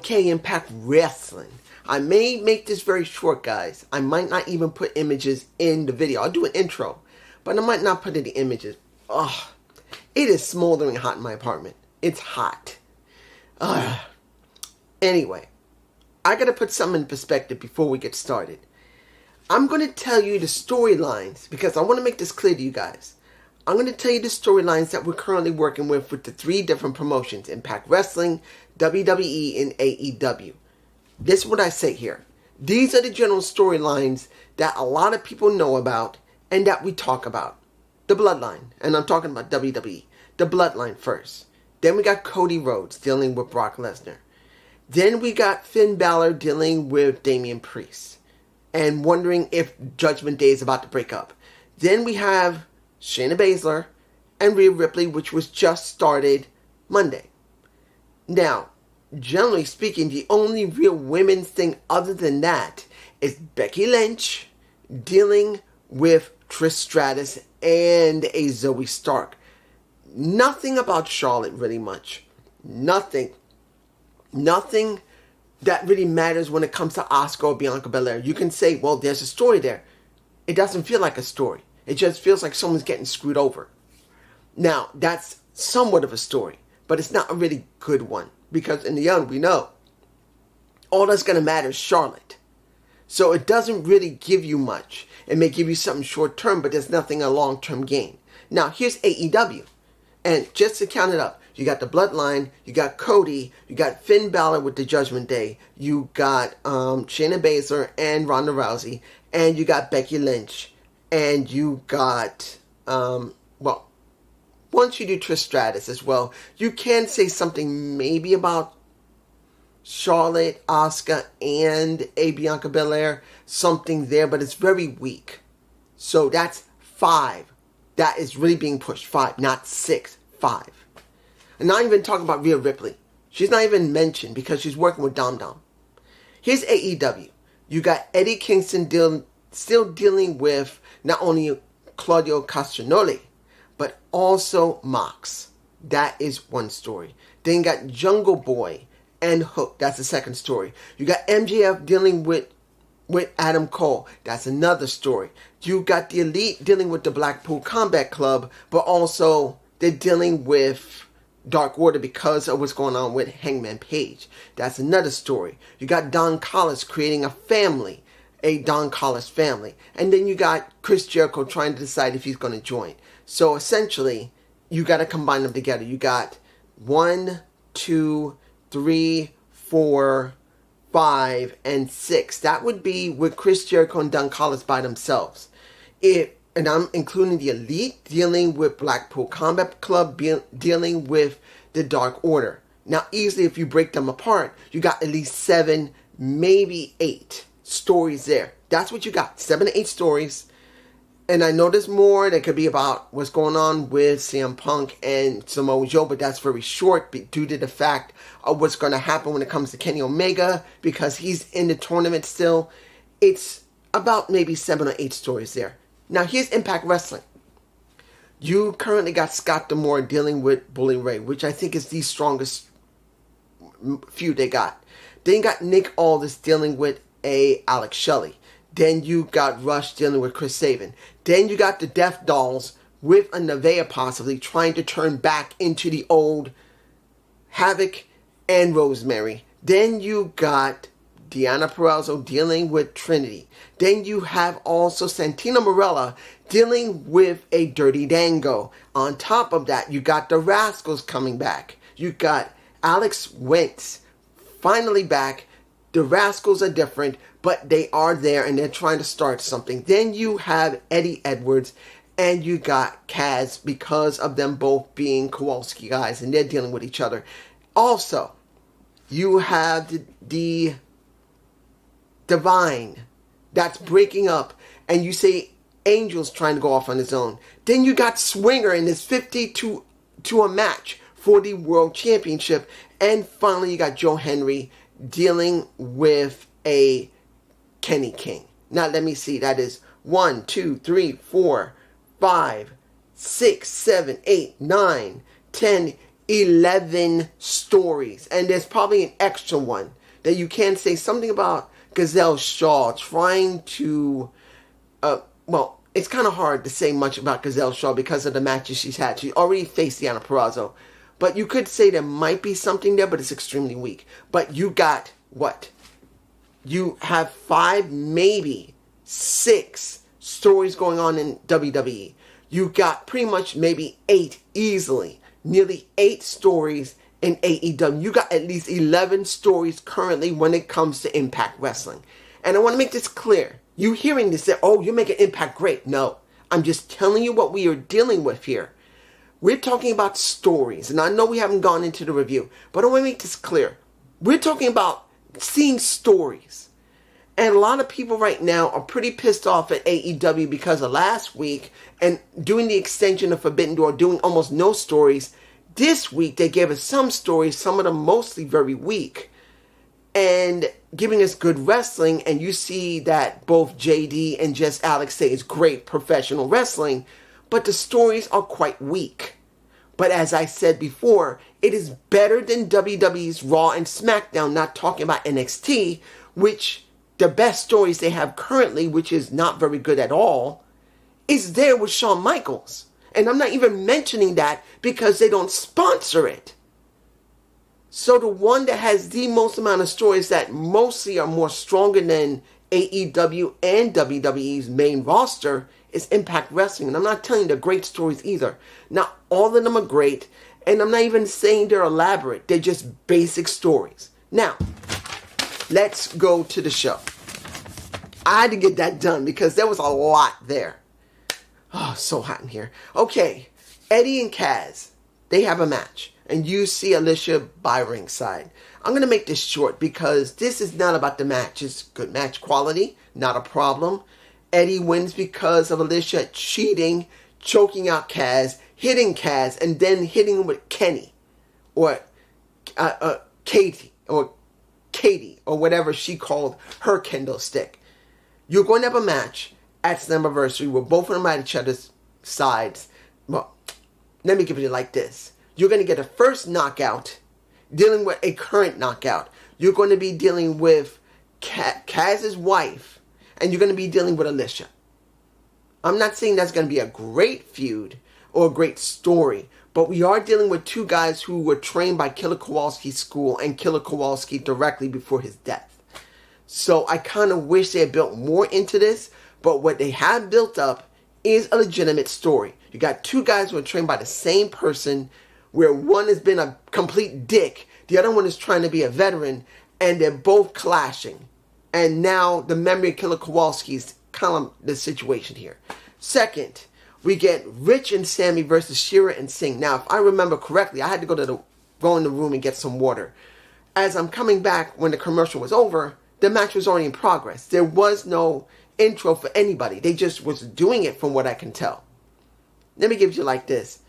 Okay, Impact Wrestling. I may make this very short, guys. I might not even put images in the video. I'll do an intro, but I might not put any images. Ugh. It is smoldering hot in my apartment. It's hot. Ugh. Anyway, I gotta put something in perspective before we get started. I'm gonna tell you the storylines because I want to make this clear to you guys. I'm going to tell you the storylines that we're currently working with the three different promotions: Impact Wrestling, WWE, and AEW. This is what I say here. These are the general storylines that a lot of people know about and that we talk about. The Bloodline, and I'm talking about WWE. The Bloodline first. Then we got Cody Rhodes dealing with Brock Lesnar. Then we got Finn Balor dealing with Damian Priest and wondering if Judgment Day is about to break up. Then we have Shayna Baszler and Rhea Ripley, which was just started Monday. Now, generally speaking, the only real women's thing other than that is Becky Lynch dealing with Trish Stratus and a Zoe Stark. Nothing about Charlotte really much. Nothing that really matters when it comes to Asuka or Bianca Belair. You can say, well, there's a story there. It doesn't feel like a story. It just feels like someone's getting screwed over. Now, that's somewhat of a story, but it's not a really good one. Because in the end, we know all that's going to matter is Charlotte. So it doesn't really give you much. It may give you something short term, but there's nothing a long term gain. Now, here's AEW. And just to count it up, you got the Bloodline, you got Cody, you got Finn Balor with the Judgment Day, you got Shayna Baszler and Ronda Rousey, and you got Becky Lynch. And you got, well, once you do Trish Stratus as well, you can say something maybe about Charlotte, Asuka, and a Bianca Belair. Something there, but it's very weak. So that's 5. That is really being pushed. 5, not 6. 5. And not even talking about Rhea Ripley. She's not even mentioned because she's working with Dom Dom. Here's AEW. You got Eddie Kingston still dealing with not only Claudio Castagnoli, but also Mox. That is one story. Then you got Jungle Boy and Hook. That's the second story. You got MJF dealing with Adam Cole. That's another story. You got the Elite dealing with the Blackpool Combat Club, but also they're dealing with Dark Order because of what's going on with Hangman Page. That's another story. You got Don Callis creating a family. A Don Callis family. And then you got Chris Jericho trying to decide if he's going to join. So essentially, you got to combine them together. You got 1, 2, 3, 4, 5, and 6. That would be with Chris Jericho and Don Callis by themselves. And I'm including the Elite dealing with Blackpool Combat Club, dealing with the Dark Order. Now, easily, if you break them apart, you got at least 7, maybe 8 stories there. That's what you got. 7 to 8 stories. And I know there's more that could be about what's going on with CM Punk and Samoa Joe, but that's very short due to the fact of what's going to happen when it comes to Kenny Omega because he's in the tournament still. It's about maybe 7 or 8 stories there. Now here's Impact Wrestling. You currently got Scott D'Amore dealing with Bully Ray, which I think is the strongest feud they got. Then you got Nick Aldis dealing with Alex Shelley. Then you got Rush dealing with Chris Sabin. Then you got the Death Dolls with a Nevaeh possibly trying to turn back into the old Havoc and Rosemary. Then you got Deonna Purrazzo dealing with Trinity. Then you have also Santino Marella dealing with a Dirty Dango. On top of that, you got the Rascals coming back. You got Alex Wentz finally back. The Rascals are different, but they are there and they're trying to start something. Then you have Eddie Edwards and you got Kaz because of them both being Kowalski guys and they're dealing with each other. Also, you have the Divine that's breaking up and you say Angel's trying to go off on his own. Then you got Swinger in this 50 to a match for the World Championship. And finally, you got Joe Henry dealing with a Kenny King. Now let me see. That is 1, 2, 3, 4, 5, 6, 7, 8, 9, 10, 11 stories. And there's probably an extra one that you can say something about Gazelle Shaw trying to, well, it's kind of hard to say much about Gazelle Shaw because of the matches she's had. She already faced Deonna Purrazzo. But you could say there might be something there, but it's extremely weak. But you got what? You have 5, maybe 6 stories going on in WWE. You got pretty much maybe 8 easily. Nearly 8 stories in AEW. You got at least 11 stories currently when it comes to Impact Wrestling. And I want to make this clear. You hearing this say, oh, you're making Impact great. No, I'm just telling you what we are dealing with here. We're talking about stories. And I know we haven't gone into the review, but I want to make this clear. We're talking about seeing stories. And a lot of people right now are pretty pissed off at AEW because of last week and doing the extension of Forbidden Door, doing almost no stories. This week, they gave us some stories, some of them mostly very weak, and giving us good wrestling. And you see that both JD and Just Alex say it's great professional wrestling, but the stories are quite weak. But as I said before, it is better than WWE's Raw and SmackDown, not talking about NXT, which the best stories they have currently, which is not very good at all, is there with Shawn Michaels. And I'm not even mentioning that because they don't sponsor it. So the one that has the most amount of stories that mostly are more stronger than AEW and WWE's main roster is Impact Wrestling. And I'm not telling you they're great stories either. Not all of them are great. And I'm not even saying they're elaborate. They're just basic stories. Now, let's go to the show. I had to get that done because there was a lot there. Oh, so hot in here. Okay, Eddie and Kaz, they have a match. And you see Alicia by ringside. I'm going to make this short because this is not about the match. It's good match quality, not a problem. Eddie wins because of Alicia cheating, choking out Kaz, hitting Kaz, and then hitting him with Kenny. Or Katie, or whatever she called her kendo stick. You're going to have a match at Slammiversary where both of them are at each other's sides. Well, let me give it like this. You're going to get a first knockout dealing with a current knockout. You're going to be dealing with Kaz's wife, and you're going to be dealing with Alicia. I'm not saying that's going to be a great feud or a great story, but we are dealing with 2 guys who were trained by Killer Kowalski's school and Killer Kowalski directly before his death. So I kind of wish they had built more into this, but what they have built up is a legitimate story. You got 2 guys who are trained by the same person, where one has been a complete dick, the other one is trying to be a veteran, and they're both clashing. And now the memory of Killer Kowalski is kind of the situation here. Second, we get Rich and Sammy versus Shera and Singh. Now, if I remember correctly, I had to go in the room and get some water. As I'm coming back when the commercial was over, the match was already in progress. There was no intro for anybody. They just was doing it from what I can tell. Let me give you like this.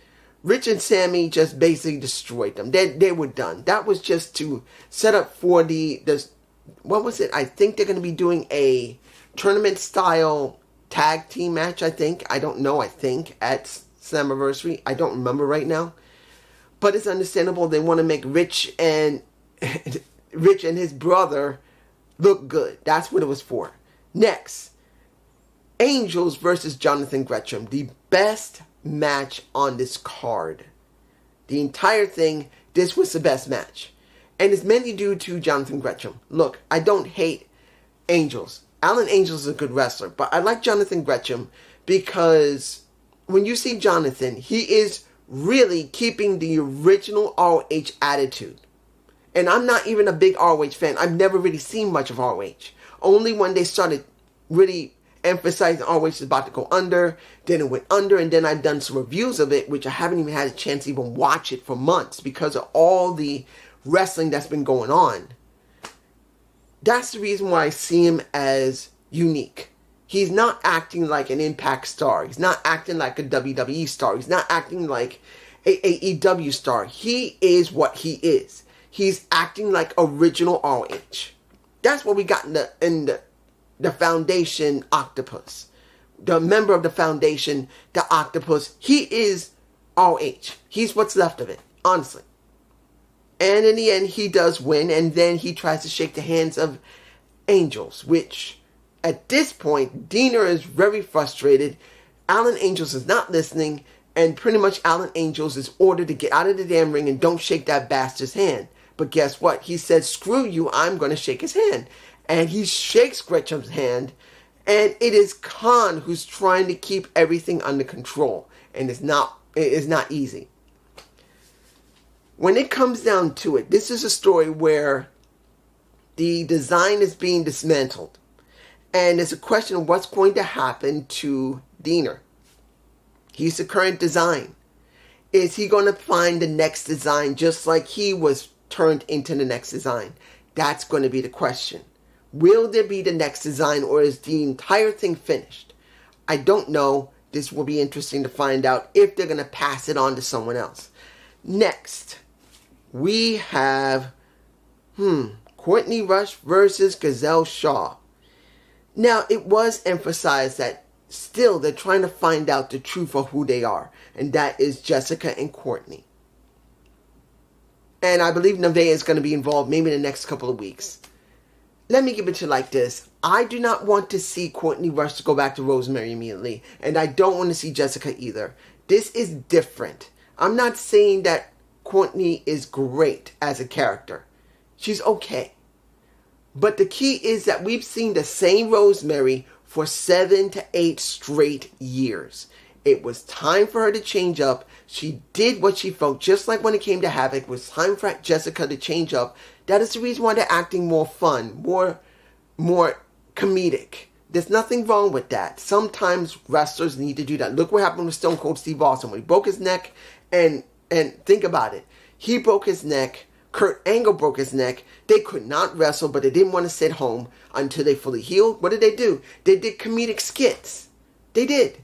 Rich and Sammy just basically destroyed them. They were done. That was just to set up for the what was it? I think they're going to be doing a tournament style tag team match, I think. I don't know, at Slammiversary. I don't remember right now. But it's understandable they want to make Rich and his brother look good. That's what it was for. Next, Angels versus Jonathan Gresham. The best match on this card. The entire thing, this was the best match. And it's mainly due to Jonathan Gresham. Look, I don't hate Angels. Alan Angels is a good wrestler, but I like Jonathan Gresham because when you see Jonathan, he is really keeping the original ROH attitude. And I'm not even a big ROH fan. I've never really seen much of ROH. Only when they started really emphasizing ROH is about to go under, then it went under, and then I've done some reviews of it, which I haven't even had a chance to even watch it for months because of all the wrestling that's been going on. That's the reason why I see him as unique. He's not acting like an Impact star. He's not acting like a WWE star. He's not acting like a AEW star. He is what he is. He's acting like original ROH. That's what we got in the Foundation Octopus. The member of the Foundation, the Octopus, he is ROH. He's what's left of it. Honestly. And in the end, he does win, and then he tries to shake the hands of Angels, which at this point, Deaner is very frustrated. Alan Angels is not listening, and pretty much Alan Angels is ordered to get out of the damn ring and don't shake that bastard's hand. But guess what? He said, screw you, I'm going to shake his hand. And he shakes Gretchen's hand, and it is Khan who's trying to keep everything under control. And it is not easy. When it comes down to it, this is a story where the design is being dismantled. And it's a question of what's going to happen to Deaner. He's the current design. Is he going to find the next design just like he was turned into the next design? That's going to be the question. Will there be the next design, or is the entire thing finished? I don't know. This will be interesting to find out if they're going to pass it on to someone else. Next, we have Courtney Rush versus Giselle Shaw. Now, it was emphasized that still they're trying to find out the truth of who they are, and that is Jessica and Courtney. And I believe Nevaeh is going to be involved maybe in the next couple of weeks. Let me give it to you like this. I do not want to see Courtney Rush to go back to Rosemary immediately, and I don't want to see Jessica either. This is different. I'm not saying that Courtney is great as a character. She's okay. But the key is that we've seen the same Rosemary for 7 to 8 straight years. It was time for her to change up. She did what she felt, just like when it came to Havoc. It was time for Jessica to change up. That is the reason why they're acting more fun, more comedic. There's nothing wrong with that. Sometimes wrestlers need to do that. Look what happened with Stone Cold Steve Austin when he broke his neck. And think about it. He broke his neck. Kurt Angle broke his neck. They could not wrestle, but they didn't want to sit home until they fully healed. What did they do? They did comedic skits. They did.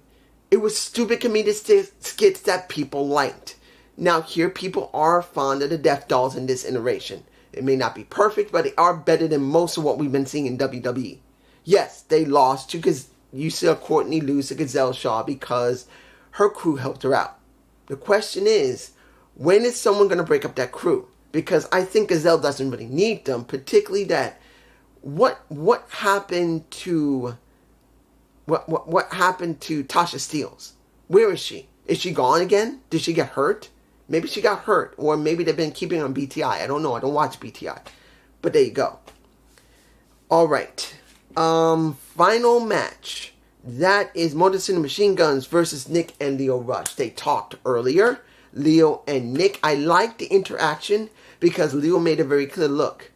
It was stupid comedic skits that people liked. Now here, people are fond of the Death Dolls in this iteration. It may not be perfect, but they are better than most of what we've been seeing in WWE. Yes, they lost because you saw Courtney lose to Giselle Shaw because her crew helped her out. The question is, when is someone going to break up that crew? Because I think Giselle doesn't really need them, particularly that what happened to what happened to Tasha Steelz? Where is she? Is she gone again? Did she get hurt? Maybe she got hurt, or maybe they've been keeping her on BTI. I don't know. I don't watch BTI, but there you go. All right, final match. That is Motor City Machine Guns versus Nick and Lio Rush. They talked earlier. Lio and Nick. I liked the interaction because Lio made a very clear look,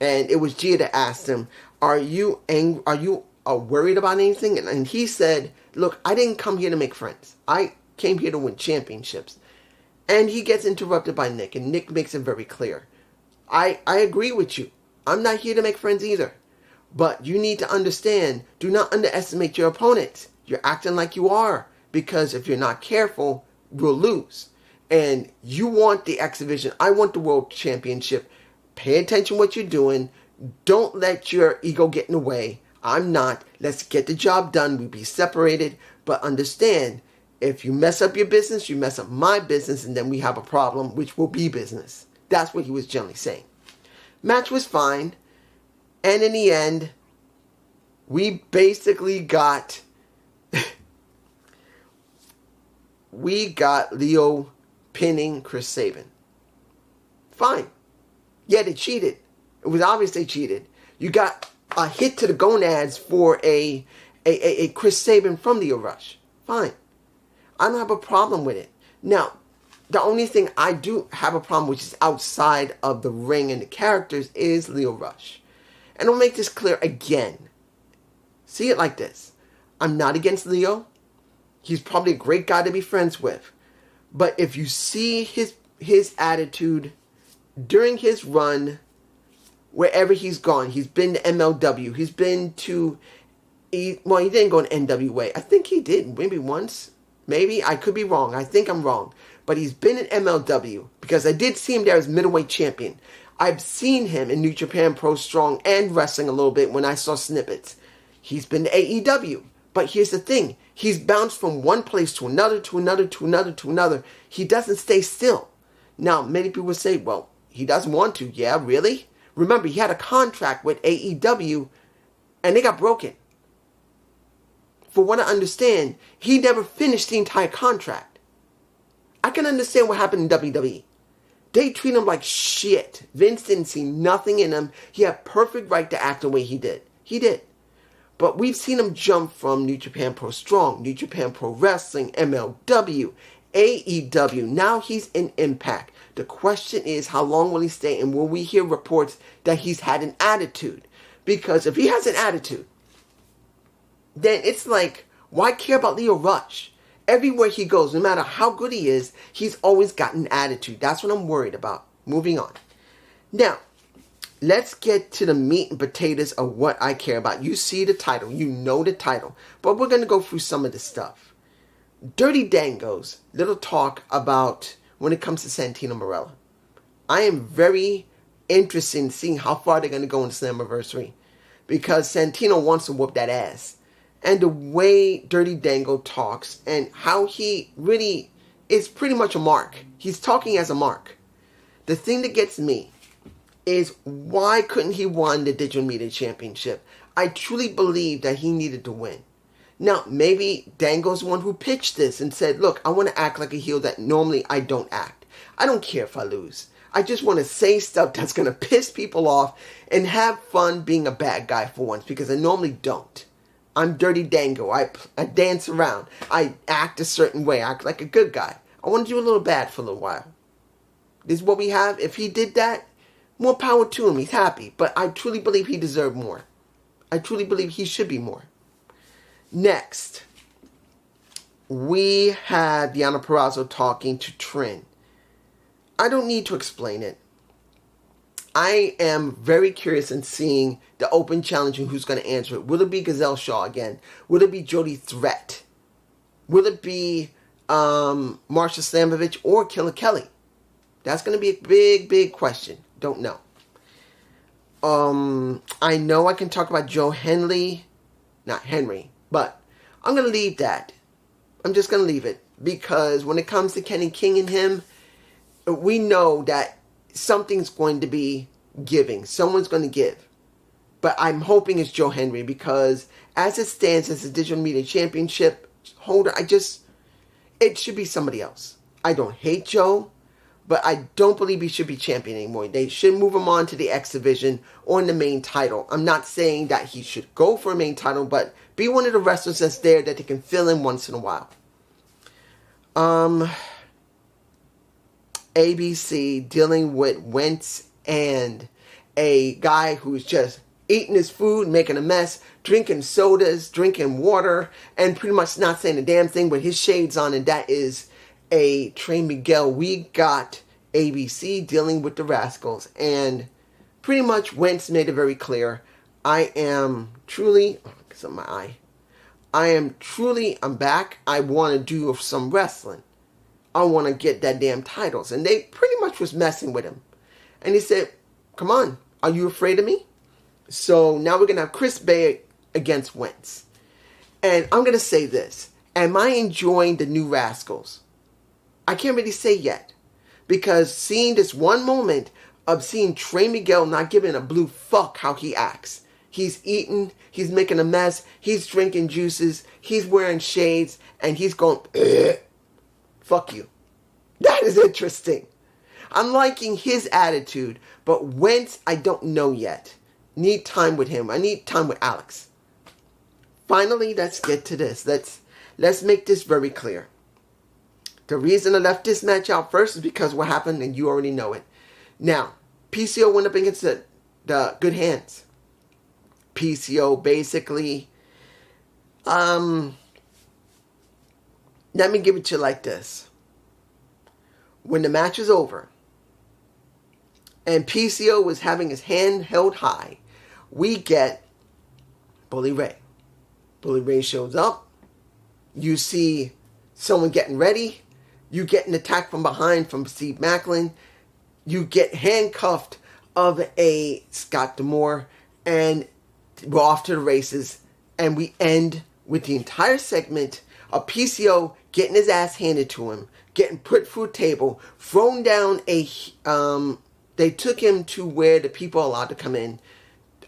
and it was Gia that asked him, "Are you angry? Are you worried about anything?" And he said, "Look, I didn't come here to make friends. I came here to win championships." And he gets interrupted by Nick, and Nick makes it very clear. I agree with you. I'm not here to make friends either. But you need to understand, do not underestimate your opponents. You're acting like you are, because if you're not careful, you'll lose. And you want the X Division. I want the World Championship. Pay attention to what you're doing. Don't let your ego get in the way. I'm not. Let's get the job done. We'll be separated. But understand, if you mess up your business, you mess up my business, and then we have a problem, which will be business. That's what he was generally saying. Match was fine. And in the end, we basically got Lio pinning Chris Sabin. Fine. Yeah, they cheated. It was obvious they cheated. You got a hit to the gonads for a Chris Sabin from Lio Rush. Fine. I don't have a problem with it. Now, the only thing I do have a problem, which is outside of the ring and the characters, is Lio Rush. And I'll make this clear again. See it like this. I'm not against Lio. He's probably a great guy to be friends with. But if you see his attitude during his run, wherever he's gone, he's been to MLW, he's been to, he didn't go to NWA. I think he did, maybe once. Maybe, I could be wrong. I think I'm wrong. But he's been in MLW, because I did see him there as middleweight champion. I've seen him in New Japan Pro Strong and wrestling a little bit when I saw snippets. He's been to AEW. But here's the thing. He's bounced from one place to another, to another, to another, to another. He doesn't stay still. Now, many people say, well, he doesn't want to. Yeah, really? Remember, he had a contract with AEW and they got broken. For what I understand, he never finished the entire contract. I can understand what happened in WWE. They treat him like shit. Vince didn't see nothing in him. He had perfect right to act the way he did. He did. But we've seen him jump from New Japan Pro Strong, New Japan Pro Wrestling, MLW, AEW. Now he's in Impact. The question is, how long will he stay? And will we hear reports that he's had an attitude? Because if he has an attitude, then it's like, why care about Leo Rush? Everywhere he goes, no matter how good he is, he's always got an attitude. That's what I'm worried about. Moving on. Now, let's get to the meat and potatoes of what I care about. You see the title. You know the title. But we're going to go through some of the stuff. Dirty Dango's little talk about when it comes to Santino Marella. I am very interested in seeing how far they're going to go in Slammiversary. Because Santino wants to whoop that ass. And the way Dirty Dango talks and how he really is pretty much a mark. He's talking as a mark. The thing that gets me is, why couldn't he win the Digital Media Championship? I truly believe that he needed to win. Now, maybe Dango's the one who pitched this and said, look, I want to act like a heel that normally I don't act. I don't care if I lose. I just want to say stuff that's going to piss people off and have fun being a bad guy for once, because I normally don't. I'm Dirty Dango. I dance around. I act a certain way. I act like a good guy. I want to do a little bad for a little while. This is what we have. If he did that, more power to him. He's happy. But I truly believe he deserved more. I truly believe he should be more. Next, we had Deonna Purrazzo talking to Trin. I don't need to explain it. I am very curious in seeing the open challenge and who's going to answer it. Will it be Gazelle Shaw again? Will it be Jody Threat? Will it be Marsha Slamovich or Killer Kelly? That's going to be a big, big question. Don't know. I know I can talk about Joe Henley. Not Henry. But I'm going to leave that. I'm just going to leave it. Because when it comes to Kenny King and him, we know that something's going to be giving. Someone's going to give. But I'm hoping it's Joe Henry, because as it stands as the Digital Media Championship holder, it should be somebody else. I don't hate Joe, but I don't believe he should be champion anymore. They should move him on to the X Division or in the main title. I'm not saying that he should go for a main title, but be one of the wrestlers that's there that they can fill in once in a while. ABC dealing with Wentz and a guy who's just eating his food, making a mess, drinking sodas, drinking water, and pretty much not saying a damn thing with his shades on, and that is a Trey Miguel. We got ABC dealing with the Rascals, and pretty much Wentz made it very clear. I am truly, because of my eye, I'm back. I want to do some wrestling. I want to get that damn titles. And they pretty much was messing with him. And he said, come on, are you afraid of me? So now we're going to have Chris Bay against Wentz. And I'm going to say this. Am I enjoying the new Rascals? I can't really say yet. Because seeing this one moment of seeing Trey Miguel not giving a blue fuck how he acts. He's eating, he's making a mess, he's drinking juices, he's wearing shades, and he's going, fuck you. That is interesting. I'm liking his attitude, but Wentz, I don't know yet. Need time with him. I need time with Alex. Finally, let's get to this. Let's make this very clear. The reason I left this match out first is because what happened, and you already know it. Now, PCO went up against the Good Hands. PCO basically, let me give it to you like this. When the match is over, and PCO was having his hand held high, we get Bully Ray. Bully Ray shows up. You see someone getting ready. You get an attack from behind from Steve Macklin. You get handcuffed of a Scott D'Amore, and we're off to the races. And we end with the entire segment A PCO getting his ass handed to him, getting put through a table, thrown down they took him to where the people are allowed to come in,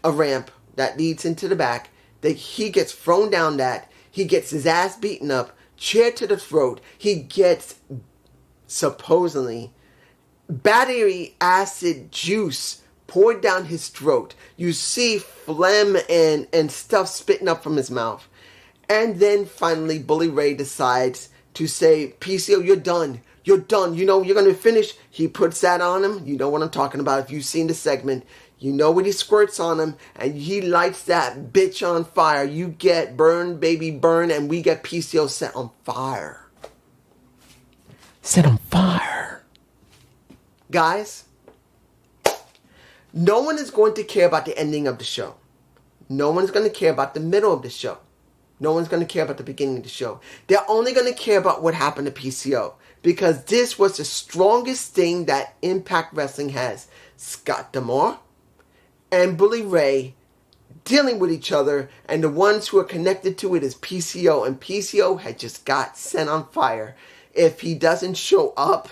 a ramp that leads into the back. He gets thrown down that. He gets his ass beaten up, chair to the throat. He gets, supposedly, battery acid juice poured down his throat. You see phlegm and stuff spitting up from his mouth. And then finally, Bully Ray decides to say, PCO, you're done. You're done. You know, you're going to finish. He puts that on him. You know what I'm talking about. If you've seen the segment, you know what he squirts on him. And he lights that bitch on fire. You get burn, baby, burn. And we get PCO set on fire. Set on fire. Guys, no one is going to care about the ending of the show. No one's going to care about the middle of the show. No one's going to care about the beginning of the show. They're only going to care about what happened to PCO. Because this was the strongest thing that Impact Wrestling has. Scott D'Amore and Bully Ray dealing with each other. And the ones who are connected to it is PCO. And PCO had just got set on fire. If he doesn't show up,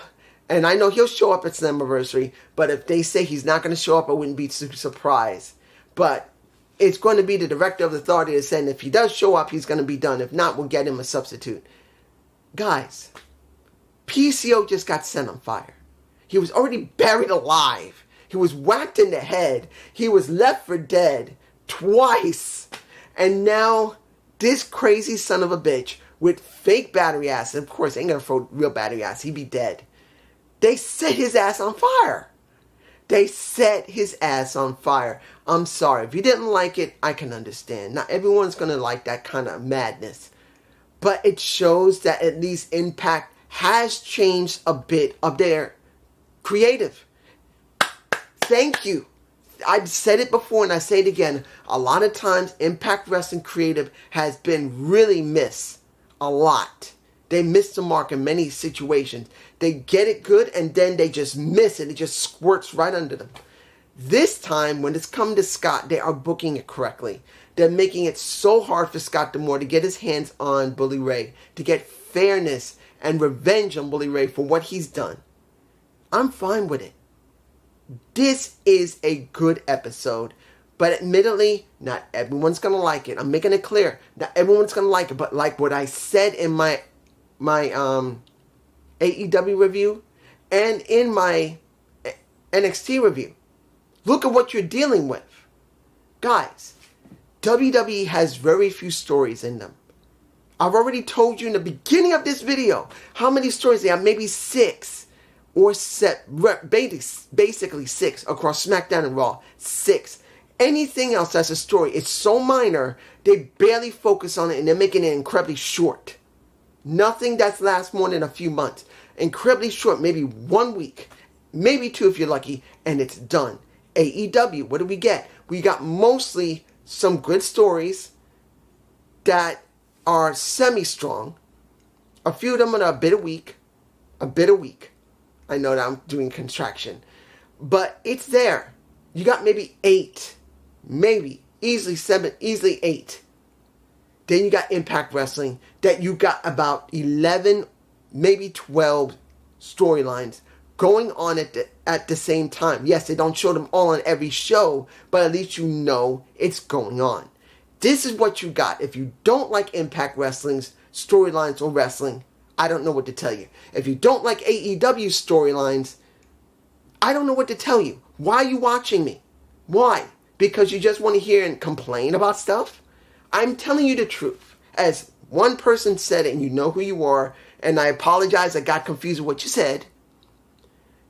and I know he'll show up at Slammiversary, but if they say he's not going to show up, I wouldn't be surprised. But it's going to be the director of the authority that's saying if he does show up, he's going to be done. If not, we'll get him a substitute. Guys, PCO just got set on fire. He was already buried alive. He was whacked in the head. He was left for dead twice. And now this crazy son of a bitch with fake battery acid, of course, ain't going to throw real battery acid. He'd be dead. They set his ass on fire. They set his ass on fire. I'm sorry. If you didn't like it, I can understand. Not everyone's going to like that kind of madness. But it shows that at least Impact has changed a bit of their creative. Thank you. I've said it before and I say it again. A lot of times Impact Wrestling creative has been really missed. A lot. They miss the mark in many situations. They get it good and then they just miss it. It just squirts right under them. This time, when it's come to Scott, they are booking it correctly. They're making it so hard for Scott D'Amore to get his hands on Bully Ray, to get fairness and revenge on Bully Ray for what he's done. I'm fine with it. This is a good episode, but admittedly, not everyone's going to like it. I'm making it clear. Not everyone's going to like it, but like what I said in my AEW review and in my NXT review, look at what you're dealing with. Guys, WWE has very few stories in them. I've already told you in the beginning of this video how many stories they have, maybe 6 or 7, basically 6 across SmackDown and Raw. 6. Anything else that's a story, it's so minor, they barely focus on it and they're making it incredibly short. Nothing that lasts more than a few months. Incredibly short, maybe 1 week, maybe 2 if you're lucky, and it's done. AEW, what do we get? We got mostly some good stories that are semi-strong. A few of them are a bit a week. I know that I'm doing contraction. But it's there. You got maybe 8. Maybe. Easily 7. Easily 8. Then you got Impact Wrestling. That you got about 11, maybe 12 storylines going on at the same time. Yes, they don't show them all on every show. But at least you know it's going on. This is what you got. If you don't like Impact Wrestling's storylines or wrestling, I don't know what to tell you. If you don't like AEW storylines, I don't know what to tell you. Why are you watching me? Why? Because you just want to hear and complain about stuff? I'm telling you the truth. As one person said it, and you know who you are, and I apologize, I got confused with what you said,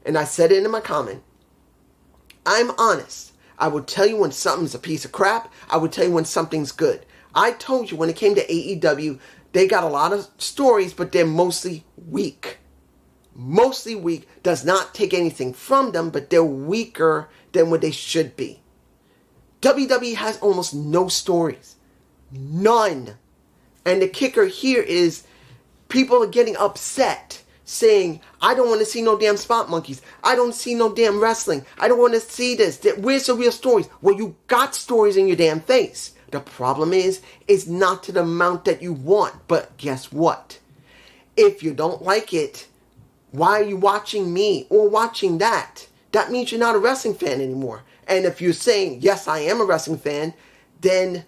and I said it in my comment. I'm honest. I will tell you when something's a piece of crap. I will tell you when something's good. I told you when it came to AEW, they got a lot of stories, but they're mostly weak. Mostly weak. Does not take anything from them, but they're weaker than what they should be. WWE has almost no stories. None. And the kicker here is people are getting upset, saying, I don't want to see no damn spot monkeys. I don't see no damn wrestling. I don't want to see this. Where's the real stories? Well, you got stories in your damn face. The problem is, it's not to the amount that you want. But guess what? If you don't like it, why are you watching me or watching that? That means you're not a wrestling fan anymore. And if you're saying, yes, I am a wrestling fan, then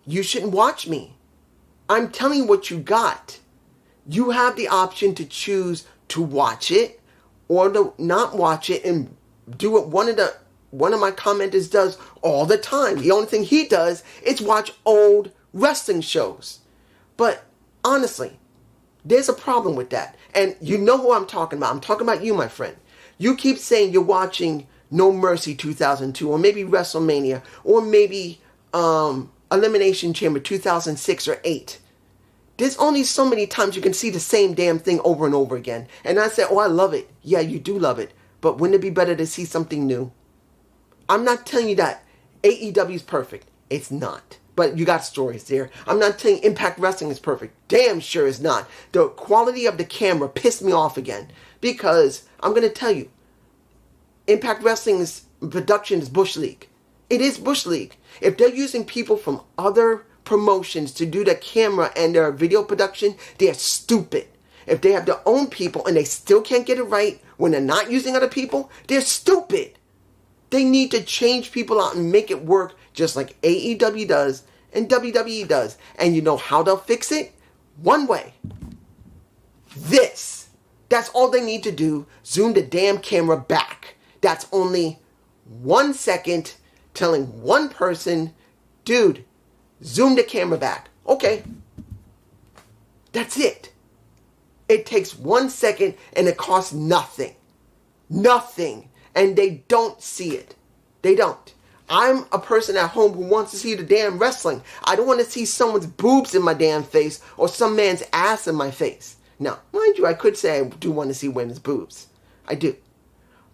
you shouldn't watch me. I'm telling you what you got. You have the option to choose to watch it or to not watch it and do what one of my commenters does all the time. The only thing he does is watch old wrestling shows. But honestly, there's a problem with that. And you know who I'm talking about. I'm talking about you, my friend. You keep saying you're watching No Mercy 2002 or maybe WrestleMania or maybe Elimination Chamber 2006 or 8. There's only so many times you can see the same damn thing over and over again. And I say, oh, I love it. Yeah, you do love it. But wouldn't it be better to see something new? I'm not telling you that AEW is perfect. It's not. But you got stories there. I'm not telling you Impact Wrestling is perfect. Damn sure is not. The quality of the camera pissed me off again. Because I'm going to tell you, Impact Wrestling's production is Bush League. It is Bush League. If they're using people from other promotions to do the camera and their video production, they're stupid. If they have their own people and they still can't get it right when they're not using other people, they're stupid. They need to change people out and make it work just like AEW does and WWE does. And you know how they'll fix it? One way. This. That's all they need to do. Zoom the damn camera back. That's only 1 second telling one person, dude, zoom the camera back. Okay. That's it. It takes 1 second and it costs nothing. Nothing. And they don't see it. They don't. I'm a person at home who wants to see the damn wrestling. I don't want to see someone's boobs in my damn face or some man's ass in my face. Now, mind you, I could say I do want to see women's boobs. I do.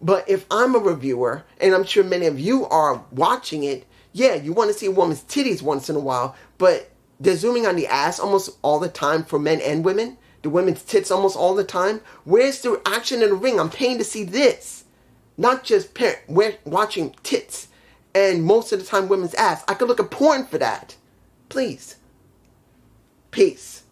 But if I'm a reviewer, and I'm sure many of you are watching it, yeah, you want to see a woman's titties once in a while, but they're zooming on the ass almost all the time for men and women. The women's tits almost all the time. Where's the action in the ring? I'm paying to see this. Not just watching tits and most of the time women's ass. I could look at porn for that. Please. Peace.